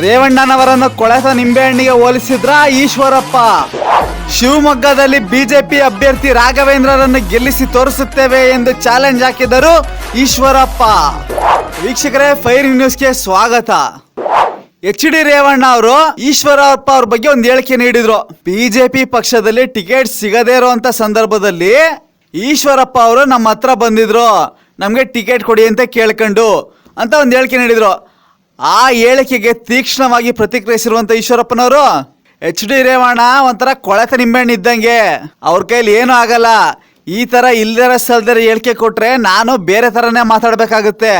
ರೇವಣ್ಣನವರನ್ನು ಕೊಳೆತ ನಿಂಬೆಹಣ್ಣಿಗೆ ಹೋಲಿಸಿದ್ರ ಈಶ್ವರಪ್ಪ. ಶಿವಮೊಗ್ಗದಲ್ಲಿ ಬಿಜೆಪಿ ಅಭ್ಯರ್ಥಿ ರಾಘವೇಂದ್ರರನ್ನು ಗೆಲ್ಲಿಸಿ ತೋರಿಸುತ್ತೇವೆ ಎಂದು ಚಾಲೆಂಜ್ ಹಾಕಿದರು ಈಶ್ವರಪ್ಪ. ವೀಕ್ಷಕರೇ, ಫೈರಿಂಗ್ ನ್ಯೂಸ್ಗೆ ಸ್ವಾಗತ. HD ರೇವಣ್ಣ ಅವರು ಈಶ್ವರಪ್ಪ ಅವ್ರ ಬಗ್ಗೆ ಒಂದು ಹೇಳಿಕೆ ನೀಡಿದ್ರು. ಬಿಜೆಪಿ ಪಕ್ಷದಲ್ಲಿ ಟಿಕೆಟ್ ಸಿಗದೇ ಇರುವಂತ ಸಂದರ್ಭದಲ್ಲಿ ಈಶ್ವರಪ್ಪ ಅವರು ನಮ್ಮ ಹತ್ರ ಬಂದಿದ್ರು, ನಮ್ಗೆ ಟಿಕೆಟ್ ಕೊಡಿ ಅಂತ ಕೇಳ್ಕೊಂಡು ಅಂತ ಒಂದು ಹೇಳಿಕೆ ನೀಡಿದ್ರು. ಆ ಹೇಳಿಕೆಗೆ ತೀಕ್ಷ್ಣವಾಗಿ ಪ್ರತಿಕ್ರಿಯಿಸಿರುವಂತ ಈಶ್ವರಪ್ಪನವರು, HD ರೇವಣ್ಣ ಒಂಥರ ಕೊಳೆತ ನಿಂಬೆಹಣ್ಣು ಇದ್ದಂಗೆ, ಅವ್ರ ಕೈಲಿ ಏನೂ ಆಗಲ್ಲ, ಈ ತರ ಇಲ್ದರ ಸಲ್ದರ ಹೇಳಿಕೆ ಕೊಟ್ರೆ ನಾನು ಬೇರೆ ತರನೇ ಮಾತಾಡ್ಬೇಕಾಗುತ್ತೆ.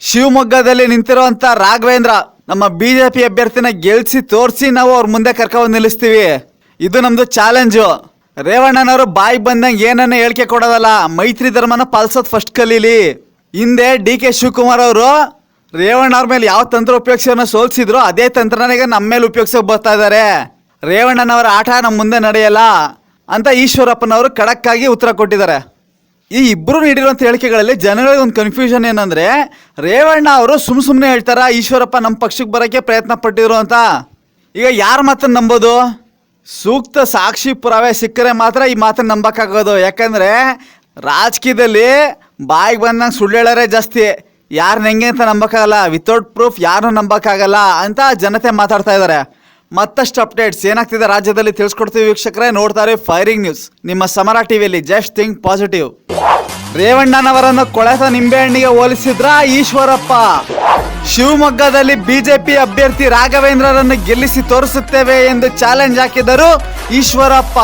ಶಿವಮೊಗ್ಗದಲ್ಲಿ ನಿಂತಿರುವಂತ ರಾಘವೇಂದ್ರ ನಮ್ಮ ಬಿಜೆಪಿ ಅಭ್ಯರ್ಥಿನ ಗೆಲ್ಸಿ ತೋರಿಸಿ ನಾವು ಅವ್ರ ಮುಂದೆ ಕರ್ಕೊಂಡು ನಿಲ್ಲಿಸ್ತೀವಿ. ಇದು ನಮ್ದು ಚಾಲೆಂಜು. ರೇವಣ್ಣನವರು ಬಾಯಿ ಬಂದಂಗೆ ಏನನ್ನ ಹೇಳಿಕೆ ಕೊಡೋದಲ್ಲ, ಮೈತ್ರಿ ಧರ್ಮನ ಪಾಲಿಸೋದು ಫಸ್ಟ್ ಕಲೀಲಿ. ಹಿಂದೆ DK ಶಿವಕುಮಾರ್ ಅವರು ರೇವಣ್ಣ ಅವ್ರ ಮೇಲೆ ಯಾವ ತಂತ್ರ ಉಪಯೋಗಿಸೋನ ಸೋಲ್ಸಿದ್ರು, ಅದೇ ತಂತ್ರನ ಈಗ ನಮ್ಮ ಮೇಲೆ ಉಪಯೋಗಿಸೋಕೆ ಬರ್ತಾ ಇದ್ದಾರೆ. ರೇವಣ್ಣನವರ ಆಟ ನಮ್ಮ ಮುಂದೆ ನಡೆಯಲ್ಲ ಅಂತ ಈಶ್ವರಪ್ಪನವರು ಖಡಕ್ ಆಗಿ ಉತ್ತರ ಕೊಟ್ಟಿದ್ದಾರೆ. ಈ ಇಬ್ಬರು ನೀಡಿರುವಂಥ ಹೇಳಿಕೆಗಳಲ್ಲಿ ಜನಗಳಿಗೆ ಒಂದು ಕನ್ಫ್ಯೂಷನ್ ಏನಂದ್ರೆ, ರೇವಣ್ಣ ಅವರು ಸುಮ್ಮನೆ ಹೇಳ್ತಾರ ಈಶ್ವರಪ್ಪ ನಮ್ಮ ಪಕ್ಷಕ್ಕೆ ಬರೋಕ್ಕೆ ಪ್ರಯತ್ನ ಪಟ್ಟಿದ್ರು ಅಂತ. ಈಗ ಯಾರ ಮಾತನ್ನು ನಂಬೋದು? ಸೂಕ್ತ ಸಾಕ್ಷಿ ಪುರಾವೆ ಸಿಕ್ಕರೆ ಮಾತ್ರ ಈ ಮಾತನ್ನು ನಂಬಕ್ಕಾಗೋದು. ಯಾಕಂದ್ರೆ ರಾಜಕೀಯದಲ್ಲಿ ಬಾಯಿಗೆ ಬಂದಂಗೆ ಸುಳ್ಳು ಹೇಳೋರೇ ಜಾಸ್ತಿ, ಯಾರನ್ನ ಹೆಂಗೆ ಅಂತ ನಂಬಕ್ಕಾಗಲ್ಲ, ವಿತೌಟ್ ಪ್ರೂಫ್ ಯಾರನ್ನೂ ನಂಬಕ್ಕಾಗಲ್ಲ ಅಂತ ಜನತೆ ಮಾತಾಡ್ತಾ ಇದ್ದಾರೆ. ಮತ್ತಷ್ಟು ಅಪ್ಡೇಟ್ಸ್ ಏನಾಗ್ತಿದೆ ರಾಜ್ಯದಲ್ಲಿ ತಿಳಿಸ್ಕೊಡ್ತೀವಿ ವೀಕ್ಷಕರೇ. ನೋಡ್ತಾರೆ ಫೈರಿಂಗ್ ನ್ಯೂಸ್ ನಿಮ್ಮ ಸಮರ ಟಿವಿಯಲ್ಲಿ. Just think positive. ರೇವಣ್ಣನವರನ್ನು ಕೊಳೆತ ನಿಂಬೆಹಣ್ಣಿಗೆ ಹೋಲಿಸಿದ್ರ ಈಶ್ವರಪ್ಪ. ಶಿವಮೊಗ್ಗದಲ್ಲಿ ಬಿಜೆಪಿ ಅಭ್ಯರ್ಥಿ ರಾಘವೇಂದ್ರರನ್ನು ಗೆಲ್ಲಿಸಿ ತೋರಿಸುತ್ತೇವೆ ಎಂದು ಚಾಲೆಂಜ್ ಹಾಕಿದರು ಈಶ್ವರಪ್ಪ.